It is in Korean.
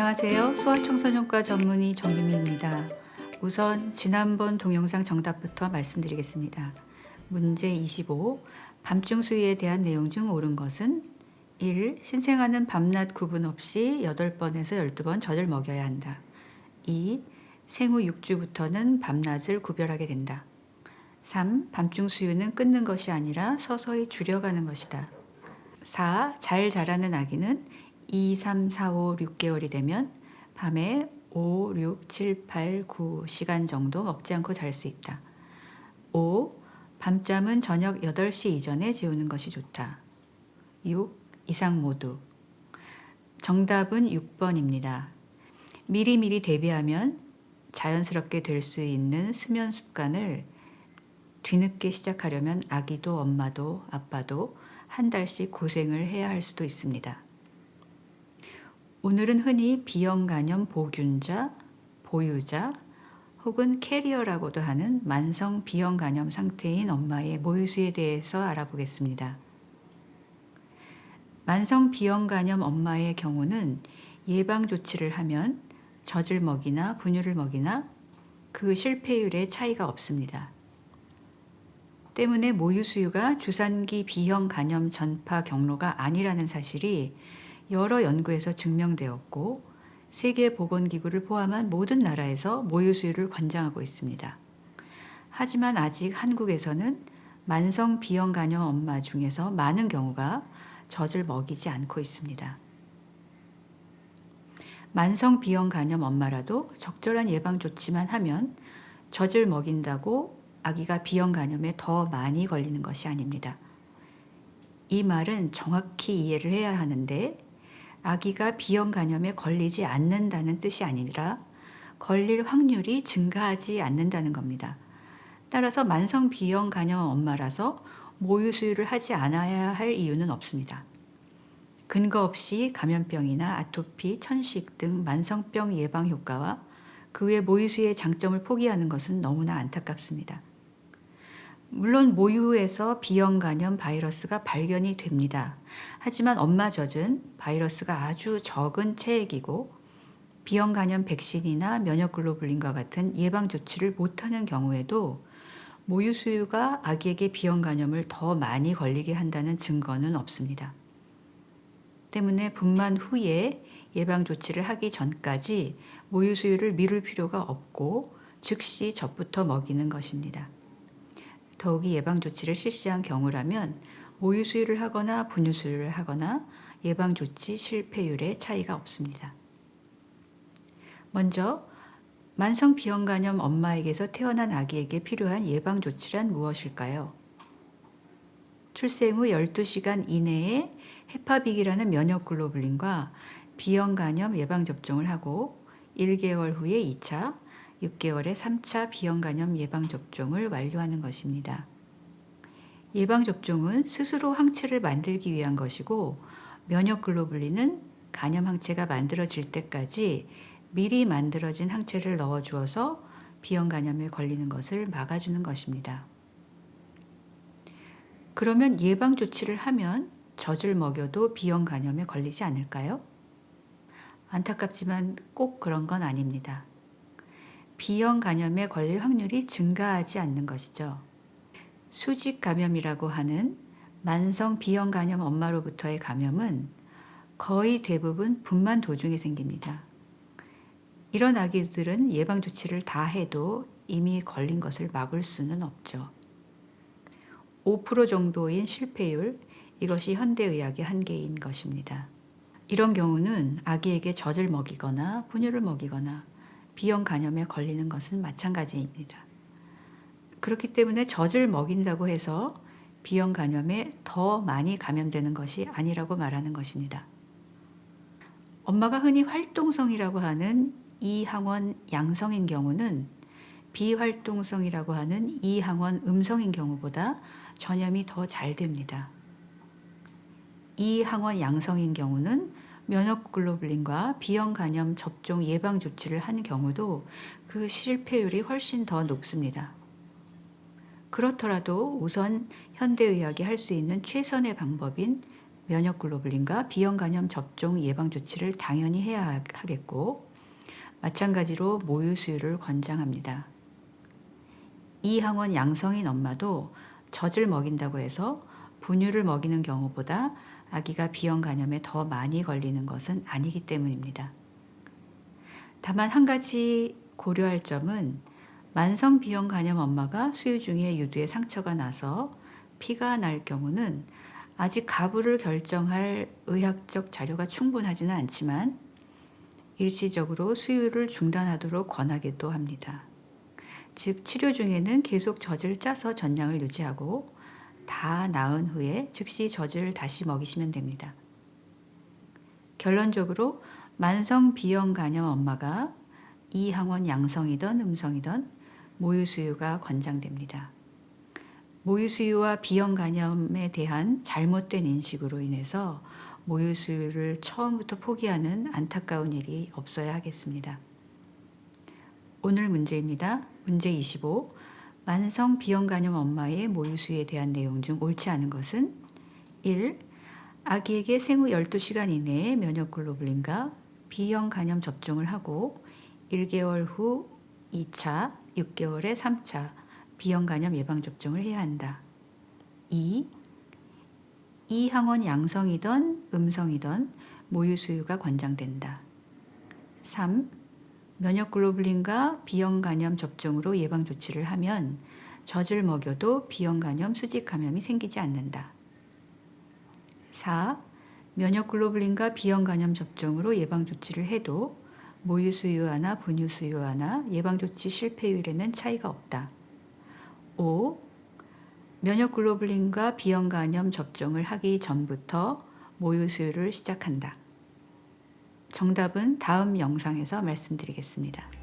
안녕하세요. 소아청소년과 전문의 정유미입니다. 우선 지난번 동영상 정답부터 말씀드리겠습니다. 문제 25. 밤중 수유에 대한 내용 중 옳은 것은 1. 신생아는 밤낮 구분 없이 8번에서 12번 젖을 먹여야 한다. 2. 생후 6주부터는 밤낮을 구별하게 된다. 3. 밤중 수유는 끊는 것이 아니라 서서히 줄여가는 것이다. 4. 잘 자라는 아기는 2, 3, 4, 5, 6개월이 되면 밤에 5, 6, 7, 8, 9 시간 정도 먹지 않고 잘 수 있다. 5. 밤잠은 저녁 8시 이전에 재우는 것이 좋다. 6. 이상 모두. 정답은 6번입니다. 미리미리 대비하면 자연스럽게 될 수 있는 수면 습관을 뒤늦게 시작하려면 아기도 엄마도 아빠도 한 달씩 고생을 해야 할 수도 있습니다. 오늘은 흔히 비형 간염 보균자, 보유자 혹은 캐리어라고도 하는 만성 비형 간염 상태인 엄마의 모유수에 대해서 알아보겠습니다. 만성 비형 간염 엄마의 경우는 예방 조치를 하면 젖을 먹이나 분유를 먹이나 그 실패율에 차이가 없습니다. 때문에 모유수유가 주산기 비형 간염 전파 경로가 아니라는 사실이 여러 연구에서 증명되었고 세계보건기구를 포함한 모든 나라에서 모유수유를 권장하고 있습니다. 하지만 아직 한국에서는 만성 비형 간염 엄마 중에서 많은 경우가 젖을 먹이지 않고 있습니다. 만성 비형 간염 엄마라도 적절한 예방 조치만 하면 젖을 먹인다고 아기가 비형 간염에 더 많이 걸리는 것이 아닙니다. 이 말은 정확히 이해를 해야 하는데 아기가 비형 간염에 걸리지 않는다는 뜻이 아니라 걸릴 확률이 증가하지 않는다는 겁니다. 따라서 만성 비형 간염 엄마라서 모유 수유를 하지 않아야 할 이유는 없습니다. 근거 없이 감염병이나 아토피, 천식 등 만성병 예방 효과와 그 외 모유 수유의 장점을 포기하는 것은 너무나 안타깝습니다. 물론 모유에서 비형 간염 바이러스가 발견이 됩니다. 하지만 엄마 젖은 바이러스가 아주 적은 체액이고 비형 간염 백신이나 면역글로불린과 같은 예방 조치를 못하는 경우에도 모유 수유가 아기에게 비형 간염을 더 많이 걸리게 한다는 증거는 없습니다. 때문에 분만 후에 예방 조치를 하기 전까지 모유 수유를 미룰 필요가 없고 즉시 젖부터 먹이는 것입니다. 더욱이 예방 조치를 실시한 경우라면 모유 수유를 하거나 분유 수유를 하거나 예방 조치 실패율에 차이가 없습니다. 먼저 만성 비형 간염 엄마에게서 태어난 아기에게 필요한 예방 조치란 무엇일까요? 출생 후 12시간 이내에 헤파빅이라는 면역글로불린과 비형 간염 예방 접종을 하고 1개월 후에 2차, 6개월에 3차 비형 간염 예방 접종을 완료하는 것입니다. 예방 접종은 스스로 항체를 만들기 위한 것이고 면역글로불린은 간염 항체가 만들어질 때까지 미리 만들어진 항체를 넣어 주어서 비형 간염에 걸리는 것을 막아주는 것입니다. 그러면 예방 조치를 하면 젖을 먹여도 비형 간염에 걸리지 않을까요? 안타깝지만 꼭 그런 건 아닙니다. 비형 간염에 걸릴 확률이 증가하지 않는 것이죠. 수직 감염이라고 하는 만성 비형 간염 엄마로부터의 감염은 거의 대부분 분만 도중에 생깁니다. 이런 아기들은 예방 조치를 다 해도 이미 걸린 것을 막을 수는 없죠. 5% 정도인 실패율, 이것이 현대의학의 한계인 것입니다. 이런 경우는 아기에게 젖을 먹이거나 분유를 먹이거나 비형 간염에 걸리는 것은 마찬가지입니다. 그렇기 때문에 젖을 먹인다고 해서 비형 간염에 더 많이 감염되는 것이 아니라고 말하는 것입니다. 엄마가 흔히 활동성이라고 하는 이항원 양성인 경우는 비활동성이라고 하는 이항원 음성인 경우보다 전염이 더 잘 됩니다. 이항원 양성인 경우는 면역글로불린과 비형 간염 접종 예방 조치를 한 경우도 그 실패율이 훨씬 더 높습니다. 그렇더라도 우선 현대의학이 할 수 있는 최선의 방법인 면역 글로불린과 B형 간염 접종 예방 조치를 당연히 해야 하겠고, 마찬가지로 모유 수유를 권장합니다. 이 항원 양성인 엄마도 젖을 먹인다고 해서 분유를 먹이는 경우보다 아기가 B형 간염에 더 많이 걸리는 것은 아니기 때문입니다. 다만 한 가지 고려할 점은 만성 B형 간염 엄마가 수유 중에 유두에 상처가 나서 피가 날 경우는 아직 가부를 결정할 의학적 자료가 충분하지는 않지만 일시적으로 수유를 중단하도록 권하기도 합니다. 즉 치료 중에는 계속 젖을 짜서 전량을 유지하고 다 나은 후에 즉시 젖을 다시 먹이시면 됩니다. 결론적으로 만성 B형 간염 엄마가 이 항원 양성이든 음성이든 모유 수유가 권장됩니다. 모유 수유와 B형 간염에 대한 잘못된 인식으로 인해서 모유 수유를 처음부터 포기하는 안타까운 일이 없어야 하겠습니다. 오늘 문제입니다. 문제 25. 만성 B형 간염 엄마의 모유 수유에 대한 내용 중 옳지 않은 것은 1. 아기에게 생후 12시간 이내에 면역 글로불린과 B형 간염 접종을 하고 1개월 후 2차, 6개월에 3차 B형 간염 예방 접종을 해야 한다. 2. 이 항원 양성이든 음성이든 모유 수유가 권장된다. 3. 면역 글로불린과 B형 간염 접종으로 예방 조치를 하면 젖을 먹여도 B형 간염 수직 감염이 생기지 않는다. 4. 면역 글로불린과 B형 간염 접종으로 예방 조치를 해도 모유 수유하나 분유 수유하나 예방 조치 실패율에는 차이가 없다. 5. 면역 글로불린과 B형 간염 접종을 하기 전부터 모유 수유를 시작한다. 정답은 다음 영상에서 말씀드리겠습니다.